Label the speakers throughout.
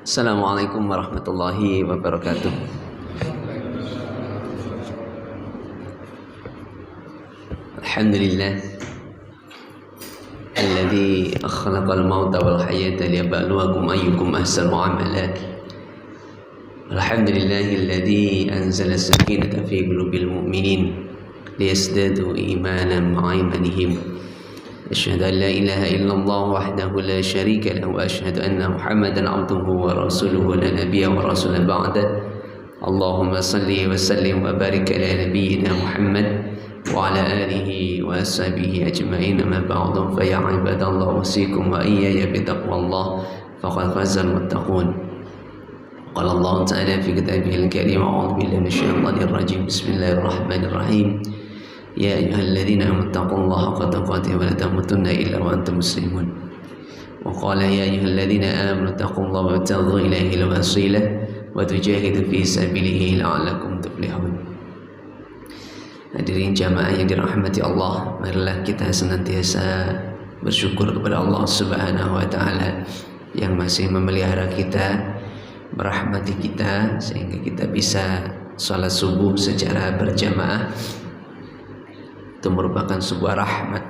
Speaker 1: Assalamualaikum warahmatullahi wabarakatuh. Alhamdulillah alladzi khalaqal mauta wal hayata liyabluwakum ayyukum ahsanu amala. Alhamdulillahilladzi anzala as-sakinata fi qulubil mu'minin liyazdadu imanan ma'a imanihim. أشهد أن لا إله إلا الله وحده لا شريك له وأشهد أن محمدا عبده ورسوله لا نبي ورسول بعده اللهم صل وسلم وبارك على نبينا محمد وعلى آله وأصحابه أجمعين أما بعد فيا عباد الله أوصيكم وإياي بتقوى الله فقد فاز المتقون. قال الله تعالى في كتابه الكريم أعوذ بالله من الشيطان الرجيم بسم الله الرحمن الرحيم يا أيها الذين آمنوا اتقوا الله حق تقاته ولا تموتن إلا وأنتم مسلمون. وقال يا أيها الذين آمنوا اتقوا الله وابتغوا إليه الوسيلة وتجاهدوا في سبيله لعلكم تفلحون. Hadirin jamaah yang dirahmati Allah, marilah kita senantiasa bersyukur kepada Allah Subhanahu wa taala yang masih memelihara kita, merahmati kita sehingga kita bisa salat subuh secara berjamaah. Itu merupakan sebuah rahmat.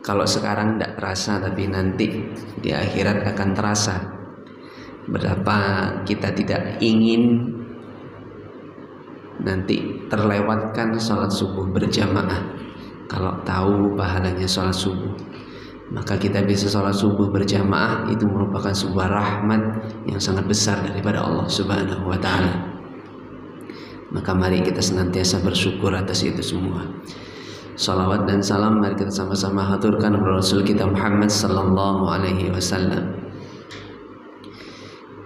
Speaker 1: Kalau sekarang tidak terasa, tapi nanti di akhirat akan terasa betapa kita tidak ingin nanti terlewatkan sholat subuh berjamaah. Kalau tahu pahalanya sholat subuh, maka kita bisa sholat subuh berjamaah. Itu merupakan sebuah rahmat yang sangat besar daripada Allah Subhanahu wa ta'ala. Maka mari kita senantiasa bersyukur atas itu semua. Salawat dan salam mari kita sama-sama haturkan kepada Rasul kita Muhammad sallallahu alaihi wasallam.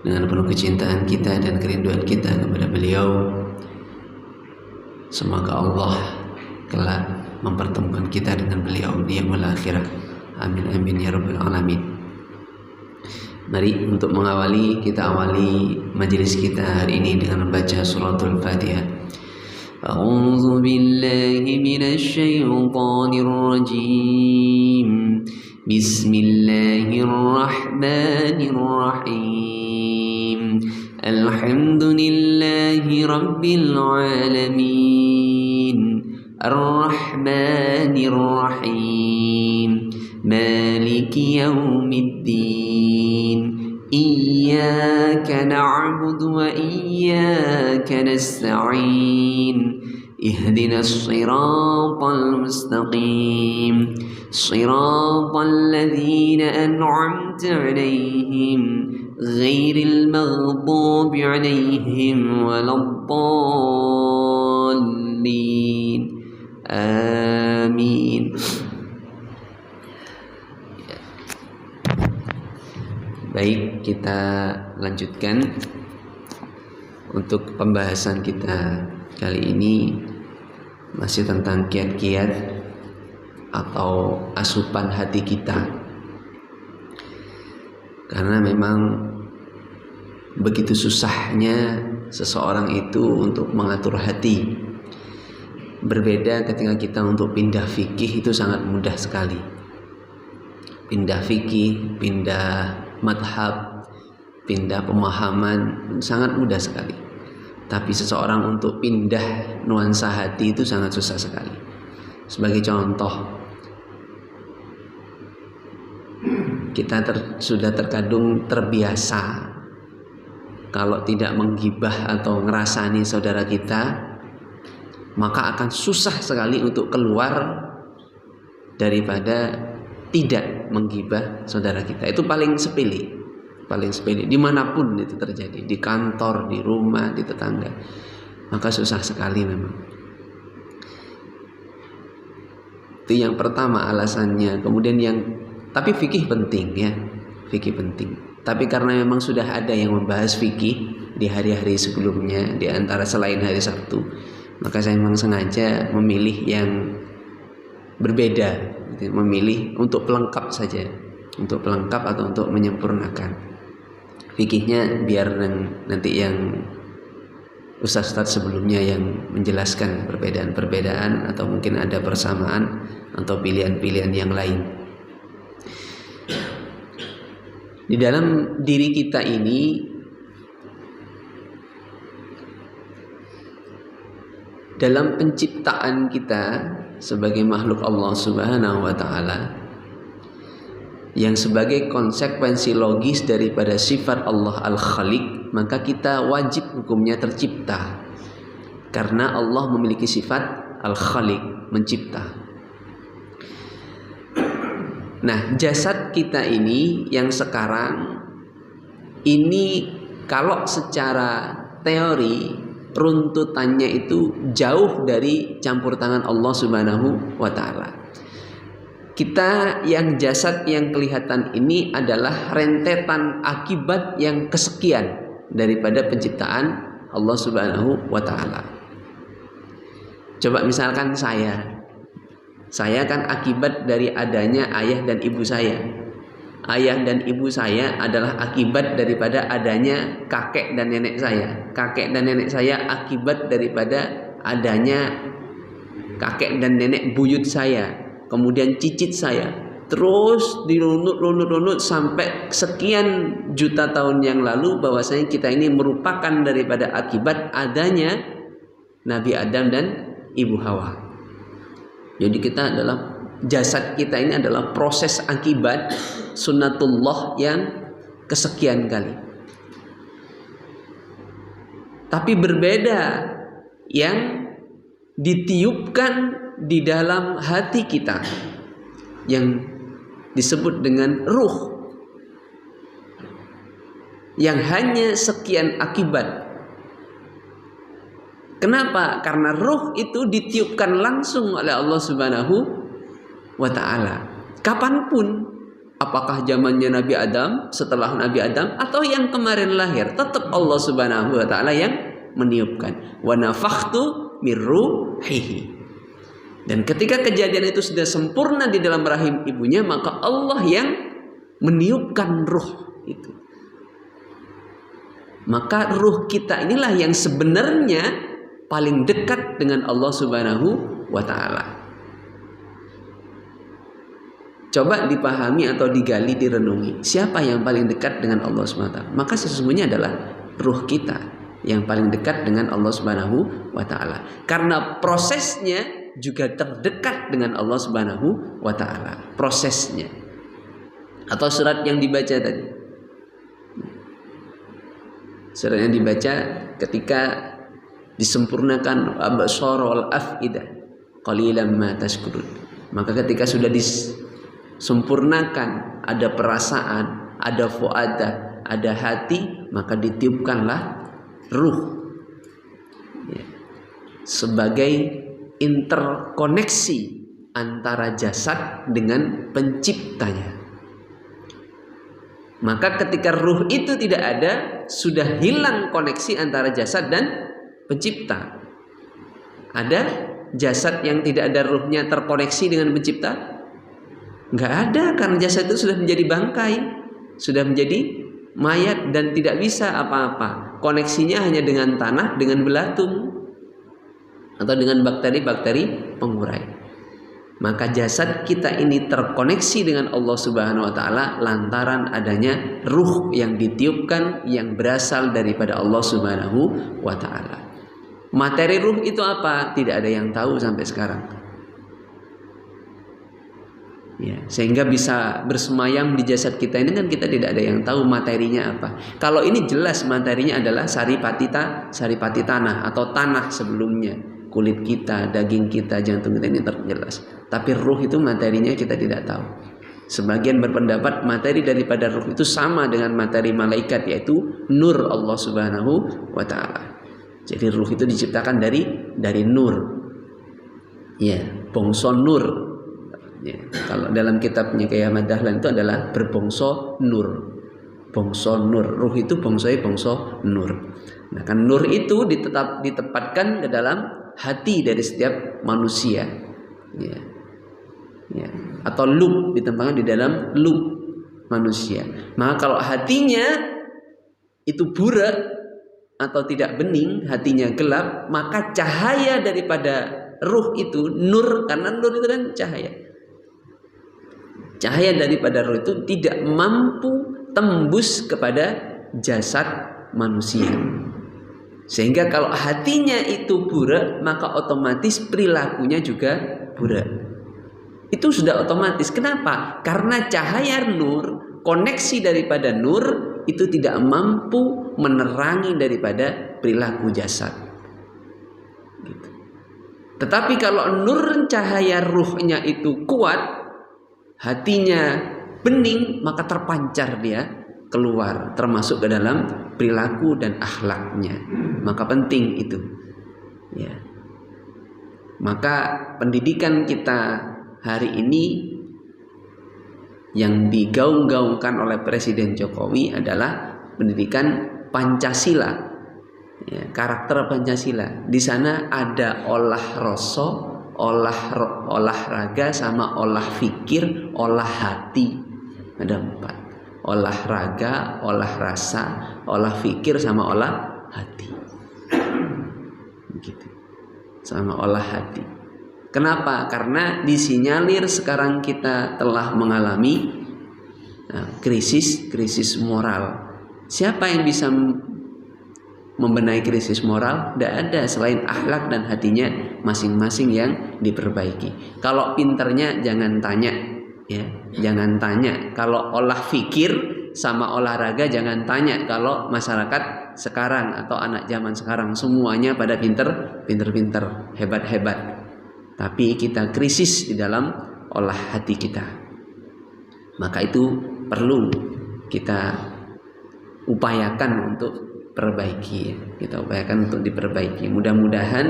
Speaker 1: Dengan penuh kecintaan kita dan kerinduan kita kepada beliau, semoga Allah kelak mempertemukan kita dengan beliau di yaumul akhirah. Amin amin ya rabbal alamin. Mari untuk mengawali, kita awali majelis kita hari ini dengan membaca suratul Fatihah. A'udzu billahi minasy syaithanir rajim. Bismillahirrahmanirrahim. Alhamdulillahi rabbil alamin. Ar-Rahmanir Rahim. Maliki yaumiddin. Iyyaka na'budu wa iyyaka nasta'in. Ihdinas siratal mustaqim. Siratal ladzina an'amta 'alaihim ghairil maghdubi 'alaihim waladdallin. Amin. Baik, kita lanjutkan untuk pembahasan kita kali ini masih tentang kiat-kiat atau asupan hati kita. Karena memang begitu susahnya seseorang itu untuk mengatur hati. Berbeda ketika kita untuk pindah fikih, itu sangat mudah sekali. Pindah fikih, pindah madhab, pindah pemahaman sangat mudah sekali. Tapi seseorang untuk pindah nuansa hati itu sangat susah sekali. Sebagai contoh, kita sudah terkadung terbiasa kalau tidak menggibah atau ngerasani saudara kita, maka akan susah sekali untuk keluar daripada tidak menggibah saudara kita. Itu paling sepele, dimanapun itu terjadi, di kantor, di rumah, di tetangga, maka susah sekali memang. Itu yang pertama alasannya. Kemudian tapi fikih penting ya, fikih penting. Tapi karena memang sudah ada yang membahas fikih di hari-hari sebelumnya, di antara selain hari Sabtu, maka saya memang sengaja memilih yang berbeda. Memilih untuk pelengkap saja, untuk pelengkap atau untuk menyempurnakan fikihnya, biar nanti yang ustaz-ustaz sebelumnya yang menjelaskan perbedaan-perbedaan atau mungkin ada persamaan atau pilihan-pilihan yang lain. Di dalam diri kita ini, dalam penciptaan kita sebagai makhluk Allah Subhanahu wa Ta'ala, yang sebagai konsekuensi logis daripada sifat Allah Al-Khaliq, maka kita wajib hukumnya tercipta, karena Allah memiliki sifat Al-Khaliq, mencipta. Nah, jasad kita ini yang sekarang ini, kalau secara teori runtutannya itu jauh dari campur tangan Allah Subhanahu wa Ta'ala. Kita yang jasad yang kelihatan ini adalah rentetan akibat yang kesekian daripada penciptaan Allah Subhanahu wa Ta'ala. Coba misalkan saya kan akibat dari adanya ayah dan ibu saya. Ayah dan ibu saya adalah akibat daripada adanya kakek dan nenek saya. Kakek dan nenek saya akibat daripada adanya kakek dan nenek buyut saya. Kemudian cicit saya, terus dirunut sampai sekian juta tahun yang lalu, bahwasanya kita ini merupakan daripada akibat adanya Nabi Adam dan Ibu Hawa. Jadi kita adalah, jasad kita ini adalah proses akibat sunnatullah yang kesekian kali. Tapi berbeda yang ditiupkan di dalam hati kita, yang disebut dengan ruh, yang hanya sekian akibat. Kenapa? Karena ruh itu ditiupkan langsung oleh Allah Subhanahu wa Ta'ala kapanpun, apakah zamannya Nabi Adam, setelah Nabi Adam, atau yang kemarin lahir, tetap Allah Subhanahu wa Ta'ala yang meniupkan. Wa nafakhtu min ruhihi. Dan ketika kejadian itu sudah sempurna di dalam rahim ibunya, maka Allah yang meniupkan ruh itu. Maka ruh kita inilah yang sebenarnya paling dekat dengan Allah Subhanahu wa Ta'ala. Coba dipahami atau digali, direnungi, siapa yang paling dekat dengan Allah Subhanahu wa Ta'ala? Maka sesungguhnya adalah ruh kita yang paling dekat dengan Allah Subhanahu wa Ta'ala, karena prosesnya juga terdekat dengan Allah Subhanahu wa Ta'ala, prosesnya. Atau surat yang dibaca tadi, surat yang dibaca ketika disempurnakan absar wal afidah qalilan ma tashkurun, maka ketika sudah disempurnakan, ada perasaan, ada fuadah, ada hati, maka ditiupkanlah ruh ya, sebagai interkoneksi antara jasad dengan penciptanya. Maka ketika ruh itu tidak ada, sudah hilang koneksi antara jasad dan pencipta. Ada jasad yang tidak ada ruhnya terkoneksi dengan pencipta? Nggak ada, karena jasad itu sudah menjadi bangkai, sudah menjadi mayat dan tidak bisa apa-apa. Koneksinya hanya dengan tanah, dengan belatung, atau dengan bakteri-bakteri pengurai. Maka jasad kita ini terkoneksi dengan Allah Subhanahu wa Ta'ala lantaran adanya ruh yang ditiupkan, yang berasal daripada Allah Subhanahu wa Ta'ala. Materi ruh itu apa? Tidak ada yang tahu sampai sekarang ya, sehingga bisa bersemayam di jasad kita ini kan kita tidak ada yang tahu materinya apa. Kalau ini jelas materinya adalah saripati tanah atau tanah sebelumnya, kulit kita, daging kita, jantung kita, ini terjelas. Tapi ruh itu materinya kita tidak tahu. Sebagian berpendapat materi daripada ruh itu sama dengan materi malaikat, yaitu nur Allah Subhanahu wa Ta'ala. Jadi ruh itu diciptakan dari nur ya, bongso nur ya. Kalau dalam kitabnya Kiai Ahmad Dahlan itu adalah berbongso nur, bongso nur. Ruh itu bongso nur. Nah kan nur itu ditempatkan ke dalam hati dari setiap manusia ya. Ya. Atau lub, ditempatkan di dalam lub manusia. Maka kalau hatinya itu burak atau tidak bening, hatinya gelap, maka cahaya daripada ruh itu, nur, karena nur itu kan cahaya. Cahaya daripada ruh itu tidak mampu tembus kepada jasad manusia. Sehingga kalau hatinya itu burak, maka otomatis perilakunya juga burak. Itu sudah otomatis. Kenapa? Karena cahaya nur, koneksi daripada nur itu tidak mampu menerangi daripada perilaku jasad. Gitu. Tetapi kalau nur cahaya ruhnya itu kuat, hatinya bening, maka terpancar dia keluar, termasuk ke dalam perilaku dan akhlaknya. Maka penting itu. Ya. Maka pendidikan kita hari ini yang digaung-gaungkan oleh Presiden Jokowi adalah pendidikan Pancasila, ya, karakter Pancasila. Di sana ada olah rasa, olahraga, sama olah fikir, olah hati. Ada 4: olahraga, olah rasa, olah fikir, sama olah hati. Begitu. Sama olah hati. Kenapa? Karena disinyalir sekarang kita telah mengalami krisis moral. Siapa yang bisa membenahi krisis moral? Tidak ada selain akhlak dan hatinya masing-masing yang diperbaiki. Kalau pinternya jangan tanya, ya, jangan tanya. Kalau olah fikir sama olahraga jangan tanya. Kalau masyarakat sekarang atau anak zaman sekarang semuanya pada pinter, hebat. Tapi kita krisis di dalam olah hati kita. Maka itu perlu kita upayakan untuk perbaiki. Kita upayakan untuk diperbaiki. Mudah-mudahan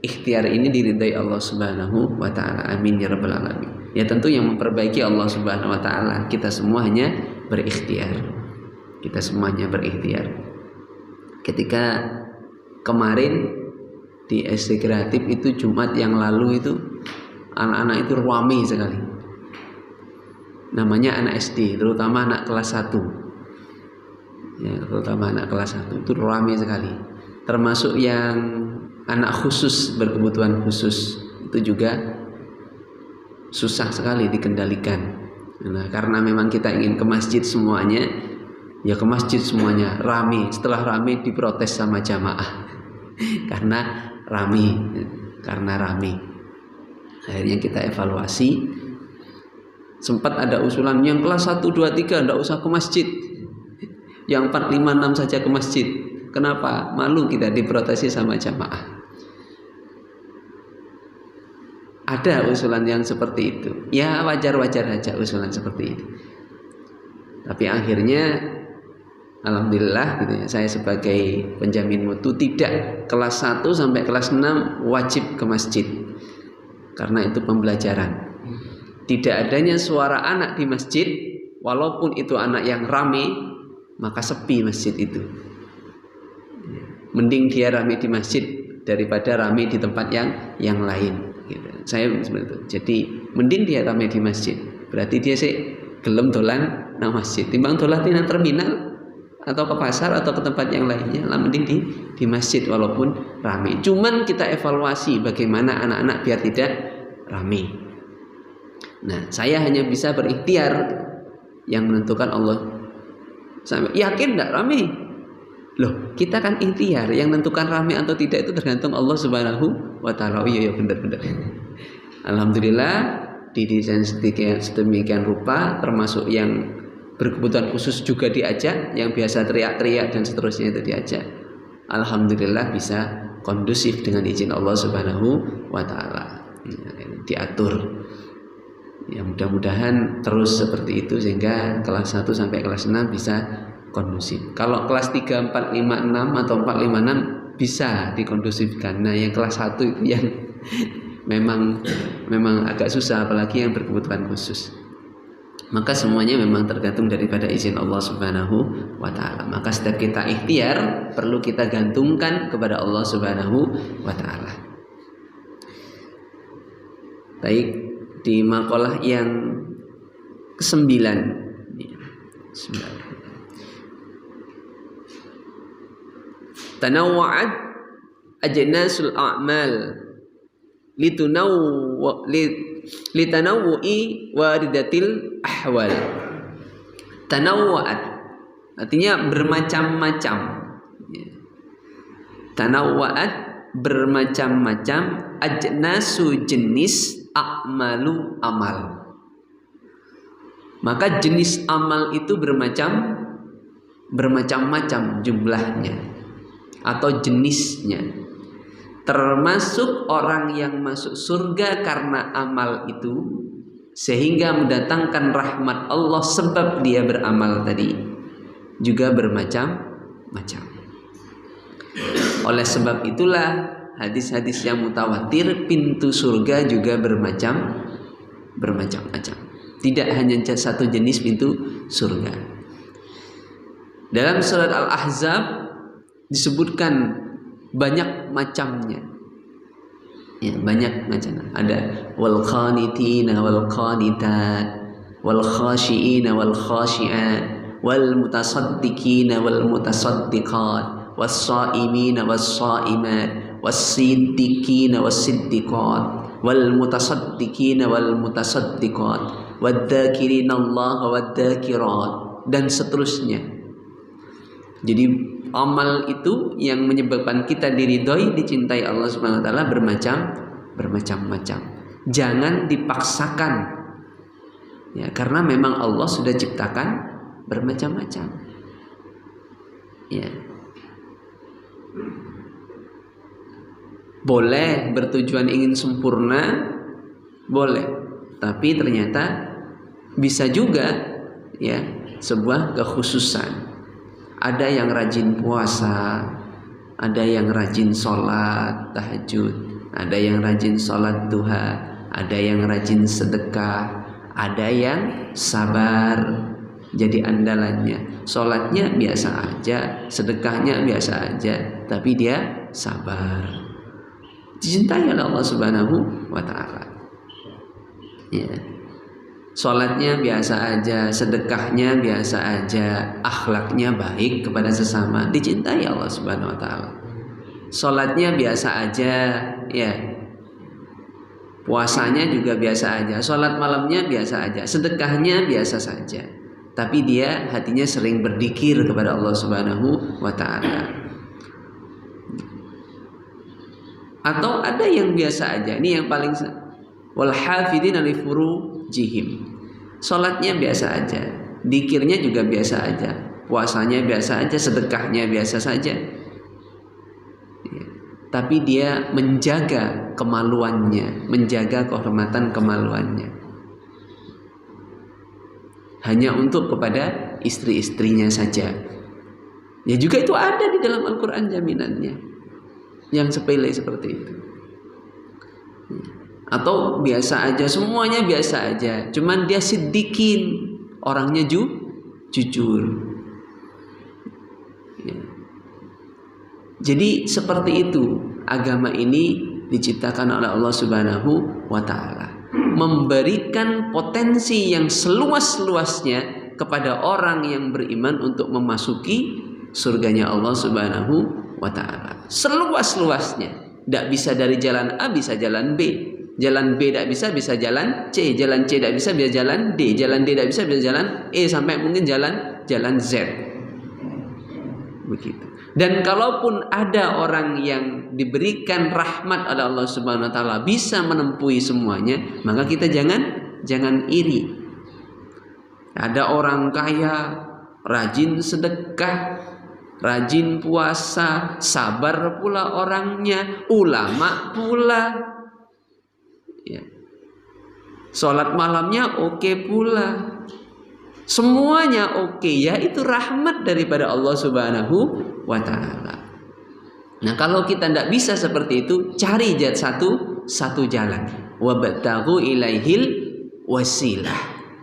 Speaker 1: ikhtiar ini diridai Allah Subhanahu wa taala. Amin ya rabbal alamin. Ya tentu yang memperbaiki Allah Subhanahu wa taala. Kita semua hanya berikhtiar. Ketika kemarin di SD Kreatif itu Jumat yang lalu itu anak-anak itu ramai sekali. Namanya anak SD, terutama anak kelas 1. Ya, terutama anak kelas 1 itu ramai sekali. Termasuk yang anak khusus, berkebutuhan khusus, itu juga susah sekali dikendalikan. Nah, karena memang kita ingin ke masjid semuanya, ya ke masjid semuanya ramai. Setelah ramai diprotes sama jamaah. Karena rame. Akhirnya kita evaluasi. Sempat ada usulan yang kelas 1, 2, 3 tidak usah ke masjid, yang 4, 5, 6 saja ke masjid. Kenapa? Malu kita diprotesi sama jamaah. Ada usulan yang seperti itu. Ya wajar-wajar saja usulan seperti itu. Tapi akhirnya alhamdulillah gitu ya, saya sebagai penjamin mutu tidak kelas 1 sampai kelas 6 wajib ke masjid. Karena itu pembelajaran. Tidak adanya suara anak di masjid, walaupun itu anak yang ramai, maka sepi masjid itu. Mending dia ramai di masjid daripada ramai di tempat yang lain gitu. Saya seperti itu. Jadi mending dia ramai di masjid. Berarti dia sih gelem dolan nang masjid. Timbang dolan di terminal atau ke pasar atau ke tempat yang lainnya, lah mending di masjid walaupun ramai. Cuman kita evaluasi bagaimana anak-anak biar tidak ramai. Nah, saya hanya bisa berikhtiar, yang menentukan Allah. Sampai yakin tidak ramai? Loh, kita kan ikhtiar, yang menentukan ramai atau tidak itu tergantung Allah Subhanahu wa taala. Oh iya benar. Alhamdulillah didesain sedemikian rupa, termasuk yang berkebutuhan khusus juga diajak, yang biasa teriak-teriak dan seterusnya itu diajak. Alhamdulillah bisa kondusif dengan izin Allah Subhanahu wa taala. Diatur. Ya mudah-mudahan terus seperti itu sehingga kelas 1 sampai kelas 6 bisa kondusif. Kalau kelas 3, 4, 5, 6 atau 4, 5, 6 bisa dikondusifkan. Nah, yang kelas 1 itu yang memang agak susah, apalagi yang berkebutuhan khusus. Maka semuanya memang tergantung daripada izin Allah Subhanahu wa taala. Maka setiap kita ikhtiar perlu kita gantungkan kepada Allah Subhanahu wa taala. Baik, di makalah yang ke-9. Tanawwa'at ajnasul a'mal litanawwu'i waridatil ahwal. Tanawwa'at artinya bermacam-macam. Tanawwa'at bermacam-macam, ajnasu jenis, a'malu amal. Maka jenis amal itu bermacam-macam jumlahnya atau jenisnya. Termasuk orang yang masuk surga karena amal itu sehingga mendatangkan rahmat Allah sebab dia beramal tadi juga bermacam-macam. Oleh sebab itulah hadis-hadis yang mutawatir pintu surga juga bermacam-macam. Tidak hanya satu jenis pintu surga. Dalam surat Al-Ahzab disebutkan banyak macamnya. Ya, banyak macam. Ada wal qanitina wal qanitat, wal khashiina wal khashiat, wal mutasaddiqina wal mutasaddiqat, was shaimina was shaimat, was siddiqina was siddiqat, wal mutasaddiqina wal mutasaddiqat, wadzakirina Allah wadzakirat, dan seterusnya. Jadi amal itu yang menyebabkan kita diridhoi, dicintai Allah Subhanahu wa taala bermacam-macam. Jangan dipaksakan. Ya, karena memang Allah sudah ciptakan bermacam-macam. Ya. Boleh bertujuan ingin sempurna, boleh. Tapi ternyata bisa juga ya sebuah kekhususan. Ada yang rajin puasa, ada yang rajin sholat tahajud, ada yang rajin sholat duha, ada yang rajin sedekah, ada yang sabar jadi andalannya. Sholatnya biasa aja, sedekahnya biasa aja, tapi dia sabar. Dicintai oleh Allah Subhanahu wa taala. Ya. Sholatnya biasa aja, sedekahnya biasa aja, akhlaknya baik kepada sesama, dicintai Allah Subhanahu wa taala. Sholatnya biasa aja, ya. Puasanya juga biasa aja, sholat malamnya biasa aja, sedekahnya biasa saja. Tapi dia hatinya sering berzikir kepada Allah Subhanahu wa taala. Atau ada yang biasa aja, ini yang paling wal hafidina li furujihim. Salatnya biasa aja, dzikirnya juga biasa aja, puasanya biasa aja, sedekahnya biasa saja. Ya. Tapi dia menjaga kemaluannya, menjaga kehormatan kemaluannya. Hanya untuk kepada istri-istrinya saja. Ya juga itu ada di dalam Al-Qur'an jaminannya. Yang sepele seperti itu. Atau biasa aja, semuanya biasa aja, cuman dia siddiqin, orangnya jujur. Ya. Jadi seperti itu agama ini diciptakan oleh Allah Subhanahu wa taala, memberikan potensi yang seluas-luasnya kepada orang yang beriman untuk memasuki surganya Allah Subhanahu wa taala. Seluas-luasnya. Tidak bisa dari jalan A bisa jalan B. Jalan B tidak bisa jalan C, jalan C tidak bisa jalan D, jalan D tidak bisa jalan E, sampai mungkin jalan Z. Begitu. Dan kalaupun ada orang yang diberikan rahmat oleh Allah Subhanahu wa taala bisa menempuhi semuanya, maka kita jangan iri. Ada orang kaya, rajin sedekah, rajin puasa, sabar pula orangnya, ulama pula. Ya. Sholat malamnya oke pula, semuanya oke, ya itu rahmat daripada Allah Subhanahu wa taala. Nah, kalau kita tidak bisa seperti itu, cari satu jalan. Wabtaghu ilaihil wasilah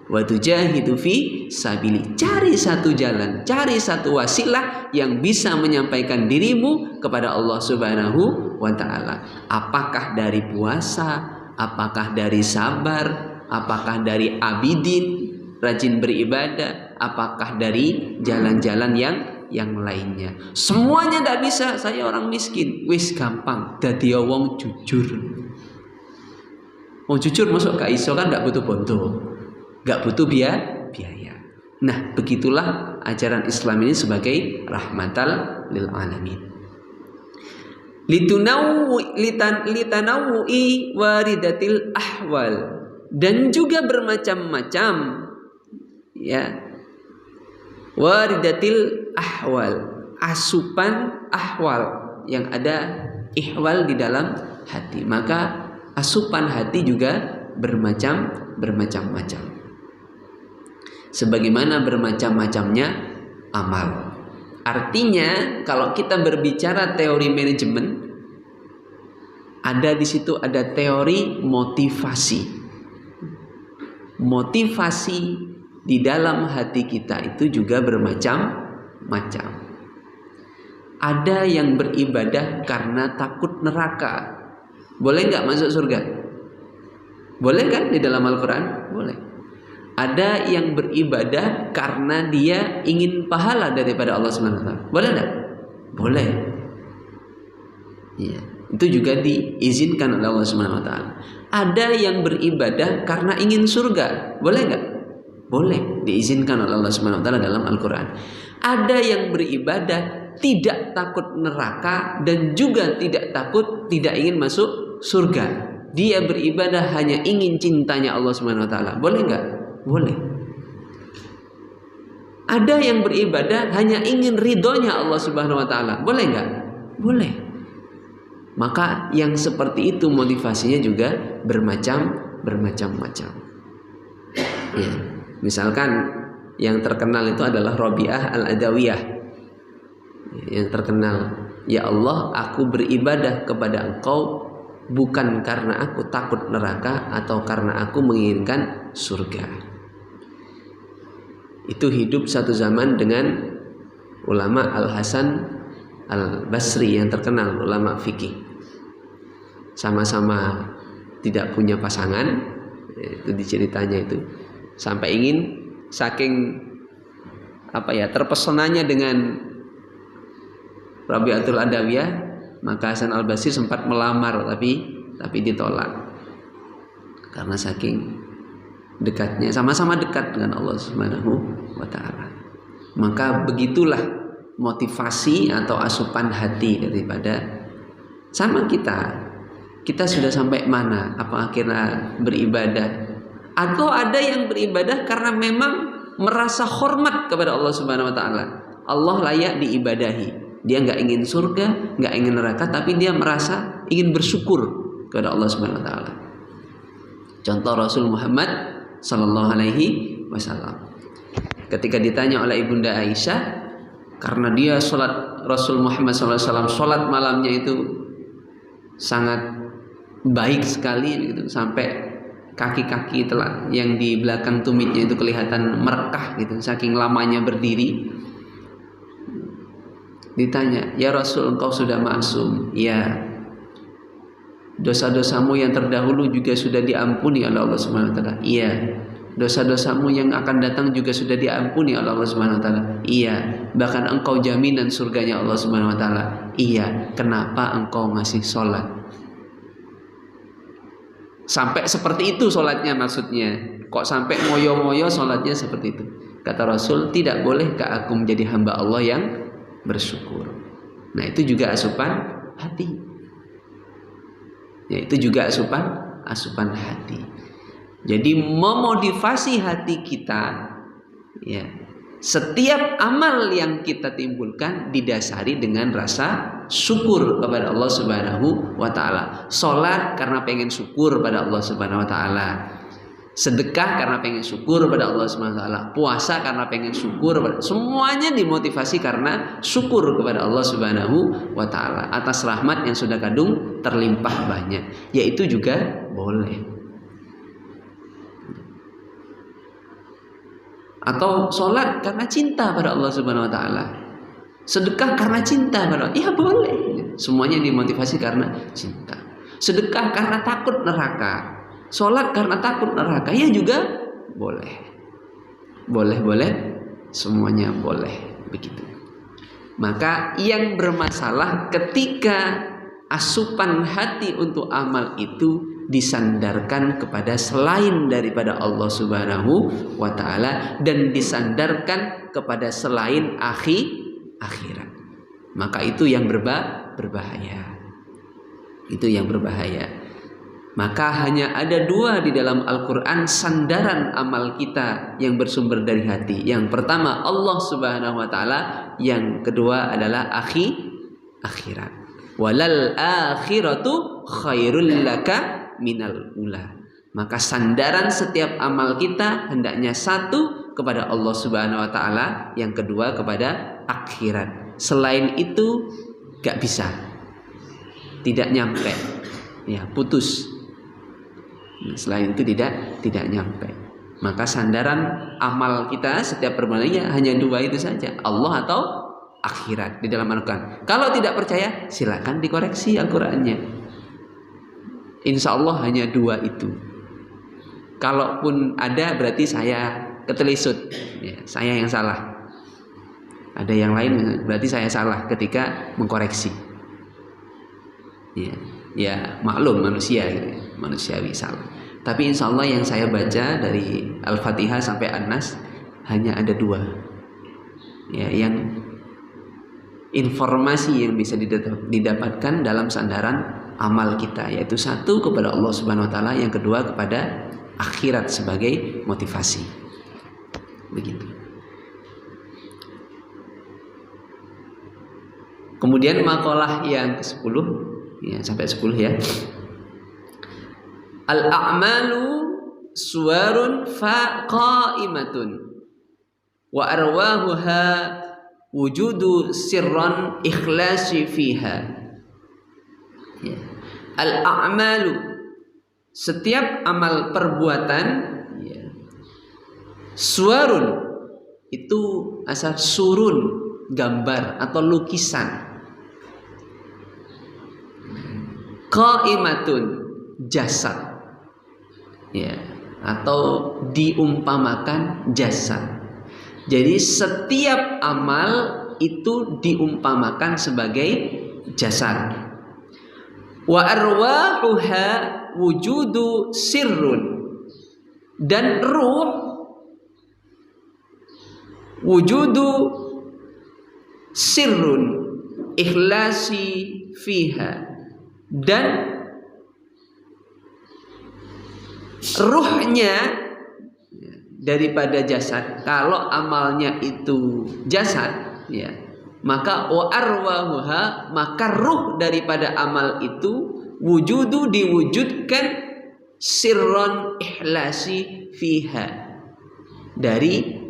Speaker 1: wa tujahidu fi sabili. Cari satu jalan, cari satu wasilah yang bisa menyampaikan dirimu kepada Allah Subhanahu wa taala. Apakah dari puasa, apakah dari sabar, apakah dari abidin, rajin beribadah, apakah dari jalan-jalan yang lainnya. Semuanya tidak bisa. Saya orang miskin, wis gampang, dadi wong jujur. Wong jujur masuk ke iso kan tidak butuh bondo, nggak butuh biaya. Nah, begitulah ajaran Islam ini sebagai rahmatal lil alamin. Litanawu'i waridatil ahwal, dan juga bermacam-macam ya, waridatil ahwal, asupan ahwal, yang ada ihwal di dalam hati. Maka asupan hati juga bermacam-macam, sebagaimana bermacam-macamnya amal. Artinya kalau kita berbicara teori manajemen, ada di situ ada teori motivasi. Motivasi di dalam hati kita itu juga bermacam-macam. Ada yang beribadah karena takut neraka. Boleh nggak masuk surga? Boleh kan di dalam Al-Quran? Boleh. Ada yang beribadah karena dia ingin pahala daripada Allah SWT. Boleh enggak? Boleh. Iya, itu juga diizinkan oleh Allah SWT. Ada yang beribadah karena ingin surga. Boleh enggak? Boleh, diizinkan oleh Allah SWT dalam Al-Quran. Ada yang beribadah tidak takut neraka dan juga tidak ingin masuk surga. Dia beribadah hanya ingin cintanya Allah SWT. Boleh enggak? Boleh. Ada yang beribadah hanya ingin ridhonya Allah Subhanahu wa taala. Boleh enggak? Boleh. Maka yang seperti itu motivasinya juga bermacam-macam. Ya. Misalkan yang terkenal itu adalah Rabi'ah Al-Adawiyah. Yang terkenal, ya Allah, aku beribadah kepada Engkau bukan karena aku takut neraka atau karena aku menginginkan surga. Itu hidup satu zaman dengan ulama Al-Hasan Al-Basri yang terkenal, ulama fikih. Sama-sama tidak punya pasangan, itu diceritanya itu. Sampai ingin, saking terpesonanya dengan Rabi'atul Adawiyah, maka Hasan Al-Basri sempat melamar tapi ditolak. Karena saking dekatnya, sama-sama dekat dengan Allah Subhanahu wa taala. Maka begitulah motivasi atau asupan hati daripada sama kita. Kita sudah sampai mana? Apa akhirnya beribadah? Atau ada yang beribadah karena memang merasa hormat kepada Allah Subhanahu wa taala. Allah layak diibadahi. Dia nggak ingin surga, nggak ingin neraka, tapi dia merasa ingin bersyukur kepada Allah Subhanahu wa taala. Contoh Rasul Muhammad Sallallahu Alaihi Wasallam, ketika ditanya oleh Ibunda Aisyah, karena dia sholat Rasul Muhammad Sallallahu Alaihi Wasallam sholat malamnya itu sangat baik sekali, gitu, sampai kaki-kaki telah yang di belakang tumitnya itu kelihatan merekah, gitu, saking lamanya berdiri. Ditanya, ya Rasul, engkau sudah maksum? Ya. Dosa-dosamu yang terdahulu juga sudah diampuni oleh Allah Subhanahu wa taala. Iya. Dosa-dosamu yang akan datang juga sudah diampuni oleh Allah Subhanahu wa taala. Iya. Bahkan engkau jaminan surganya Allah Subhanahu wa taala. Iya. Kenapa engkau masih sholat? Sampai seperti itu sholatnya maksudnya. Kok sampai ngoyo-ngoyo sholatnya seperti itu? Kata Rasul, tidak bolehkah aku menjadi hamba Allah yang bersyukur? Nah, itu juga asupan hati. Ya, itu juga asupan hati. Jadi memotivasi hati kita, ya, setiap amal yang kita timbulkan didasari dengan rasa syukur kepada Allah Subhanahu wa taala. Salat karena pengen syukur pada Allah Subhanahu wa taala. Sedekah karena pengen syukur pada Allah Subhanahu wa taala. Puasa karena pengen syukur, semuanya dimotivasi karena syukur kepada Allah Subhanahu wa taala atas rahmat yang sudah kadung terlimpah banyak. Yaitu juga boleh. Atau sholat karena cinta pada Allah Subhanahu wa taala. Sedekah karena cinta pada Allah. Ya boleh. Semuanya dimotivasi karena cinta. Sedekah karena takut neraka. Sholat karena takut neraka, ya juga boleh. Boleh, semuanya boleh, begitu. Maka yang bermasalah ketika asupan hati untuk amal itu disandarkan kepada selain daripada Allah Subhanahu wa taala dan disandarkan kepada selain akhirat. Maka itu yang berbahaya. Itu yang berbahaya. Maka hanya ada dua di dalam Al-Quran sandaran amal kita yang bersumber dari hati. Yang pertama Allah Subhanahu wa ta'ala, yang kedua adalah akhirat. Walal akhiratu khairul laka minal ula. Maka sandaran setiap amal kita hendaknya satu kepada Allah Subhanahu wa ta'ala, yang kedua kepada akhirat. Selain itu gak bisa, tidak nyampe, ya putus. Selain itu tidak nyampe. Maka sandaran amal kita setiap perbuatannya hanya dua itu saja, Allah atau akhirat di dalam Al-Quran. Kalau tidak percaya silakan dikoreksi Al-Qurannya. Insya Allah hanya dua itu. Kalaupun ada berarti saya ketelisut, ya, saya yang salah. Ada yang lain berarti saya salah ketika mengkoreksi. Ya maklum manusia, manusiawi salah. Tapi insya Allah yang saya baca dari Al-Fatihah sampai An-Nas hanya ada dua. Ya, yang informasi yang bisa didapatkan dalam sandaran amal kita, yaitu satu kepada Allah Subhanahu wa taala, yang kedua kepada akhirat sebagai motivasi. Begitu. Kemudian makalah yang ke-10, ya, sampai 10 ya. Al-a'malu suwarun qa'imatun wa arwahuha wujudu sirran ikhlasi fiha. Ya. Al-a'malu, setiap amal perbuatan, ya. Suwarun itu asal surun, gambar atau lukisan. Qa'imatun, jasad, ya, atau diumpamakan jasad. Jadi setiap amal itu diumpamakan sebagai jasad. Wa arwahuha wujudu sirrun, dan ruh wujudu sirrun ikhlasi fiha, dan ruhnya daripada jasad. Kalau amalnya itu jasad, ya, maka wa arwahuha, maka ruh daripada amal itu wujudu, diwujudkan, sirron ikhlasi fiha, dari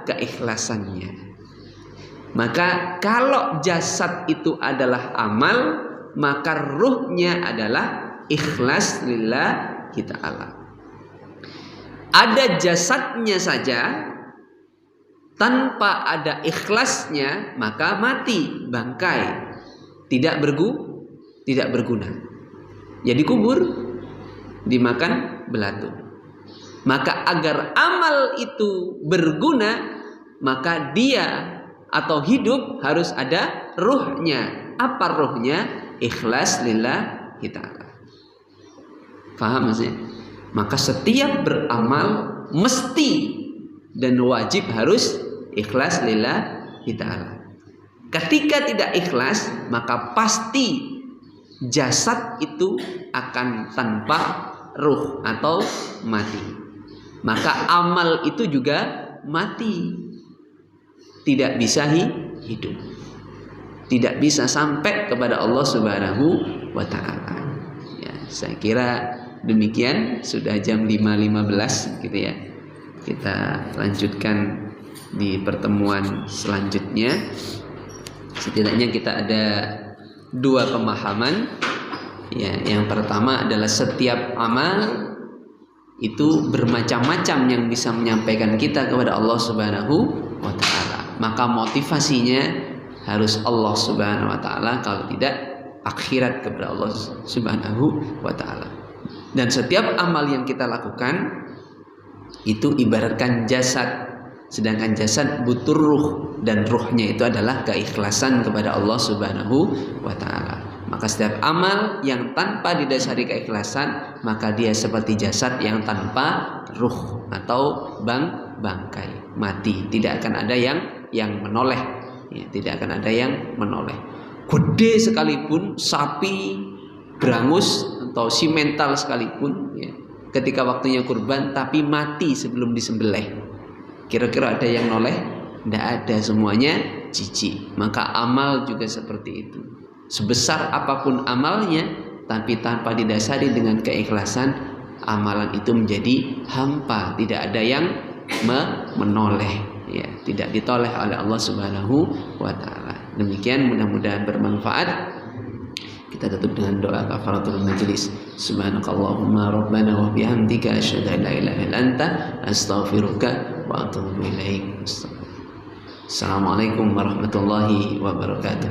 Speaker 1: keikhlasannya. Maka kalau jasad itu adalah amal, maka ruhnya adalah ikhlas lillahi ta'ala. Ada jasadnya saja tanpa ada ikhlasnya, maka mati, bangkai, tidak berguna. Jadi kubur, dimakan belatung. Maka agar amal itu berguna, maka dia atau hidup harus ada ruhnya. Apa ruhnya? Ikhlas lillahi ta'ala. Faham maksudnya? Maka setiap beramal mesti dan wajib harus ikhlas lillahi ta'ala. Ketika tidak ikhlas, maka pasti jasad itu akan tanpa ruh atau mati. Maka amal itu juga mati, tidak bisa hidup, tidak bisa sampai kepada Allah Subhanahu wa ta'ala. Ya, saya kira demikian, sudah jam 5.15 gitu ya. Kita lanjutkan di pertemuan selanjutnya. Setidaknya kita ada dua pemahaman. Ya, yang pertama adalah setiap amal itu bermacam-macam yang bisa menyampaikan kita kepada Allah Subhanahu wa ta'ala. Maka motivasinya harus Allah Subhanahu wa ta'ala, kalau tidak akhirat kepada Allah Subhanahu wa ta'ala. Dan setiap amal yang kita lakukan itu ibaratkan jasad, sedangkan jasad butuh ruh, dan ruhnya itu adalah keikhlasan kepada Allah Subhanahu wa ta'ala. Maka setiap amal yang tanpa didasari keikhlasan, maka dia seperti jasad yang tanpa ruh atau bangkai, mati. Tidak akan ada yang menoleh, ya, tidak akan ada yang menoleh. Gede sekalipun sapi, berangus atau simental sekalipun, ya, ketika waktunya kurban tapi mati sebelum disembelih, kira-kira ada yang noleh? Tidak ada, semuanya jijik. Maka amal juga seperti itu. Sebesar apapun amalnya, tapi tanpa didasari dengan keikhlasan, amalan itu menjadi hampa, tidak ada yang menoleh, ya, tidak ditoleh oleh Allah Subhanahu wa taala. Demikian, mudah-mudahan bermanfaat. Kita tutup dengan doa kafaratul majlis. Subhanakallahumma rabbana wa bihamdika asyhadu an la ilaha illa anta astaghfiruka wa atubu ilaik. Assalamualaikum warahmatullahi wabarakatuh.